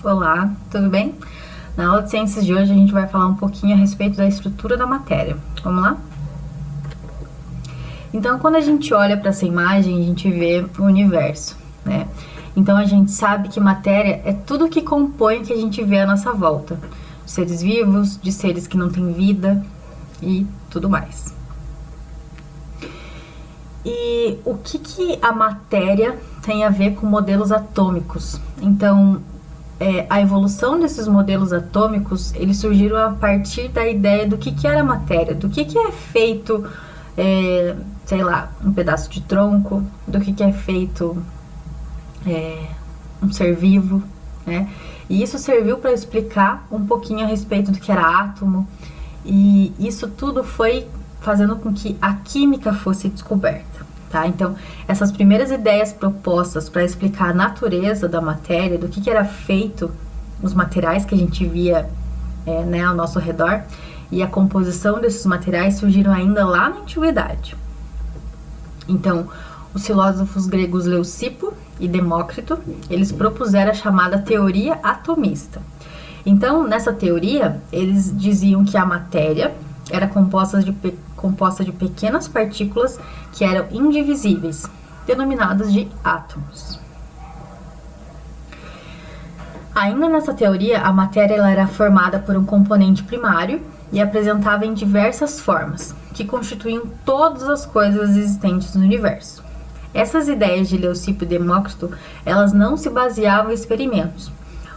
Olá, tudo bem? Na aula de ciências de hoje a gente vai falar um pouquinho a respeito da estrutura da matéria. Vamos lá? Então, quando a gente olha para essa imagem, a gente vê o universo, né? Então, a gente sabe que matéria é tudo que compõe o que a gente vê à nossa volta. De seres vivos, de seres que não têm vida e tudo mais. E o que a matéria tem a ver com modelos atômicos? Então, a evolução desses modelos atômicos, eles surgiram a partir da ideia do que era matéria, do que é feito, sei lá, um pedaço de tronco, do que é feito um ser vivo, né? E isso serviu para explicar um pouquinho a respeito do que era átomo, e isso tudo foi fazendo com que a química fosse descoberta, tá? Então, essas primeiras ideias propostas para explicar a natureza da matéria, do que era feito os materiais que a gente via ao nosso redor, e a composição desses materiais surgiram ainda lá na antiguidade. Então, os filósofos gregos Leucipo e Demócrito, eles propuseram a chamada teoria atomista. Então, nessa teoria, eles diziam que a matéria era composta de pequenas partículas que eram indivisíveis, denominadas de átomos. Ainda nessa teoria, a matéria ela era formada por um componente primário e apresentava em diversas formas, que constituíam todas as coisas existentes no universo. Essas ideias de Leucipo e Demócrito, elas não se baseavam em experimentos,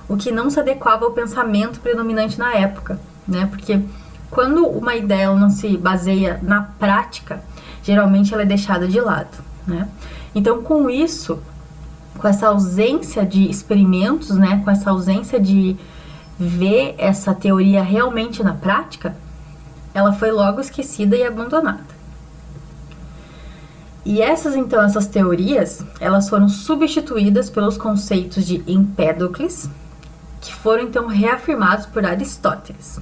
o que não se adequava ao pensamento predominante na época, né? Porque quando uma ideia ela não se baseia na prática, geralmente ela é deixada de lado, né? Então, com isso, com essa ausência de experimentos, né? Com essa ausência de ver essa teoria realmente na prática, ela foi logo esquecida e abandonada. E essas teorias, elas foram substituídas pelos conceitos de Empédocles, que foram então reafirmados por Aristóteles.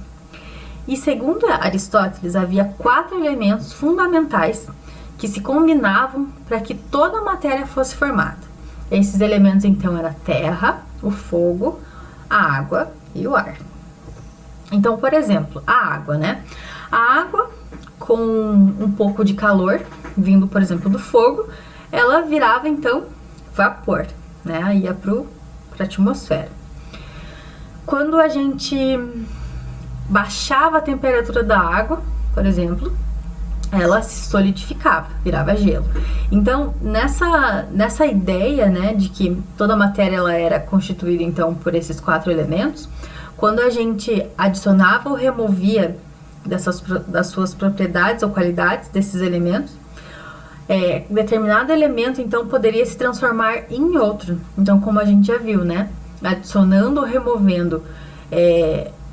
E segundo Aristóteles, havia 4 elementos fundamentais que se combinavam para que toda a matéria fosse formada. Esses elementos então eram a terra, o fogo, a água e o ar. Então, por exemplo, a água, né? A água com um pouco de calor, vindo, por exemplo, do fogo, ela virava então vapor, né? Ia para a atmosfera. Quando a gente baixava a temperatura da água, por exemplo, ela se solidificava, virava gelo. Então, nessa ideia, né, de que toda a matéria ela era constituída então por esses 4 elementos, quando a gente adicionava ou removia das suas propriedades ou qualidades desses elementos, determinado elemento então poderia se transformar em outro. Então, como a gente já viu, né, adicionando ou removendo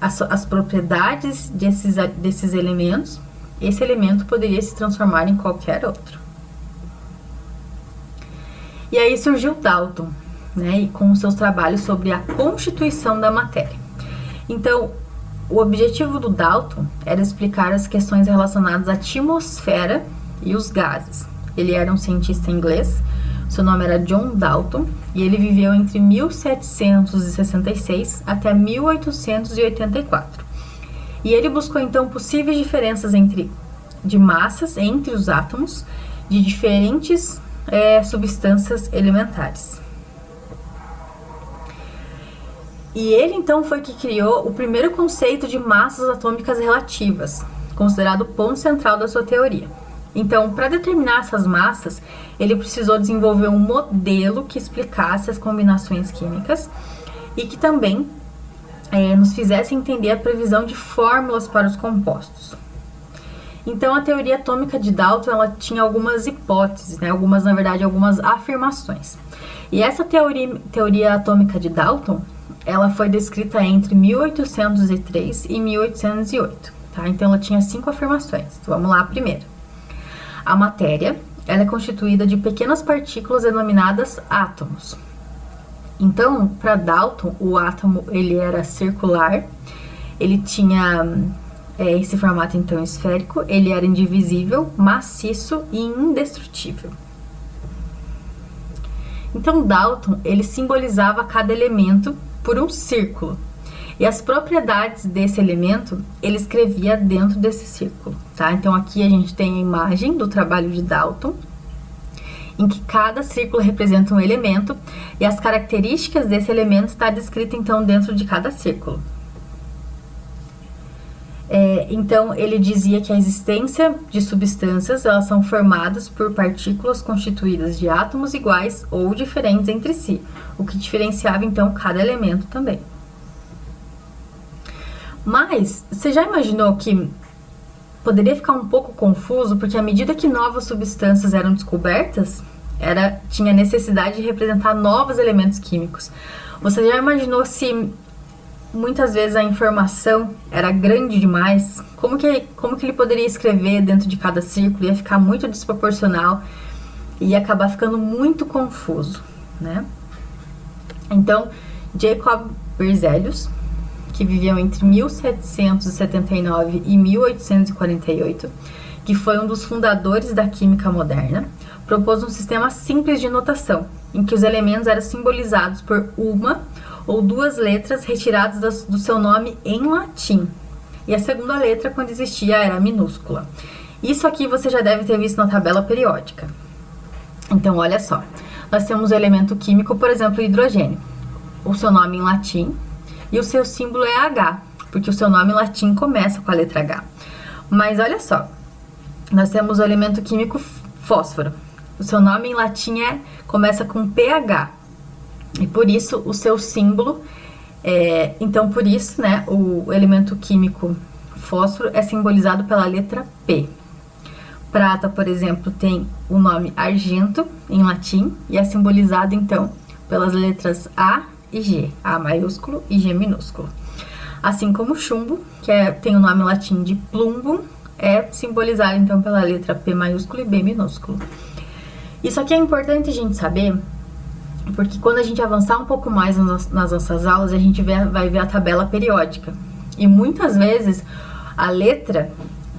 as propriedades desses elementos, esse elemento poderia se transformar em qualquer outro. E aí surgiu Dalton, né, e com os seus trabalhos sobre a constituição da matéria. Então, o objetivo do Dalton era explicar as questões relacionadas à atmosfera e os gases. Ele era um cientista inglês, seu nome era John Dalton, e ele viveu entre 1766 até 1884. E ele buscou então possíveis diferenças de massas entre os átomos de diferentes substâncias elementares. E ele então foi que criou o primeiro conceito de massas atômicas relativas, considerado o ponto central da sua teoria. Então, para determinar essas massas, ele precisou desenvolver um modelo que explicasse as combinações químicas e que também nos fizesse entender a previsão de fórmulas para os compostos. Então, a teoria atômica de Dalton ela tinha algumas hipóteses, né? Algumas afirmações. E essa teoria atômica de Dalton, ela foi descrita entre 1803 e 1808, tá? Então, ela tinha 5 afirmações. Vamos lá, a primeira. A matéria, ela é constituída de pequenas partículas denominadas átomos. Então, para Dalton, o átomo ele era circular, ele tinha esse formato então esférico, ele era indivisível, maciço e indestrutível. Então, Dalton, ele simbolizava cada elemento por um círculo. E as propriedades desse elemento, ele escrevia dentro desse círculo, tá? Então aqui a gente tem a imagem do trabalho de Dalton, em que cada círculo representa um elemento e as características desse elemento está descrita então dentro de cada círculo. Então ele dizia que a existência de substâncias, elas são formadas por partículas constituídas de átomos iguais ou diferentes entre si, o que diferenciava então cada elemento também. Mas você já imaginou que poderia ficar um pouco confuso, porque à medida que novas substâncias eram descobertas, tinha necessidade de representar novos elementos químicos. Você já imaginou se muitas vezes a informação era grande demais? Como que ele poderia escrever dentro de cada círculo? Ia ficar muito desproporcional e ia acabar ficando muito confuso, né? Então, Jacob Berzelius, que viveu entre 1779 e 1848, que foi um dos fundadores da química moderna, propôs um sistema simples de notação, em que os elementos eram simbolizados por uma ou duas letras retiradas do seu nome em latim. E a segunda letra, quando existia, era minúscula. Isso aqui você já deve ter visto na tabela periódica. Então, olha só. Nós temos o elemento químico, por exemplo, o hidrogênio. O seu nome em latim e o seu símbolo é H, porque o seu nome em latim começa com a letra H. Mas olha só, nós temos o elemento químico fósforo. O seu nome em latim começa com PH. E por isso o seu símbolo então por isso, né, o elemento químico fósforo é simbolizado pela letra P. Prata, por exemplo, tem o nome argento em latim e é simbolizado então pelas letras A e G, A maiúsculo e G minúsculo. Assim como o chumbo, que tem o nome latim de plumbum, é simbolizado então pela letra P maiúsculo e B minúsculo. Isso aqui é importante a gente saber, porque quando a gente avançar um pouco mais nas nossas aulas, a gente vai ver a tabela periódica. E muitas vezes a letra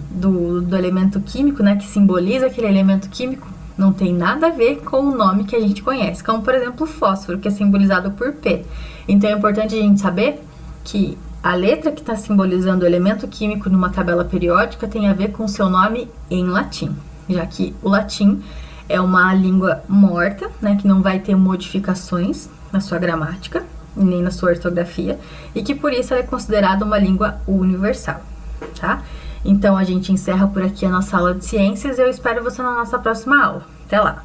do elemento químico, né, que simboliza aquele elemento químico, não tem nada a ver com o nome que a gente conhece, como por exemplo o fósforo, que é simbolizado por P. Então é importante a gente saber que a letra que está simbolizando o elemento químico numa tabela periódica tem a ver com o seu nome em latim, já que o latim é uma língua morta, né, que não vai ter modificações na sua gramática, nem na sua ortografia, e que por isso ela é considerada uma língua universal, tá? Então, a gente encerra por aqui a nossa aula de ciências e eu espero você na nossa próxima aula. Até lá!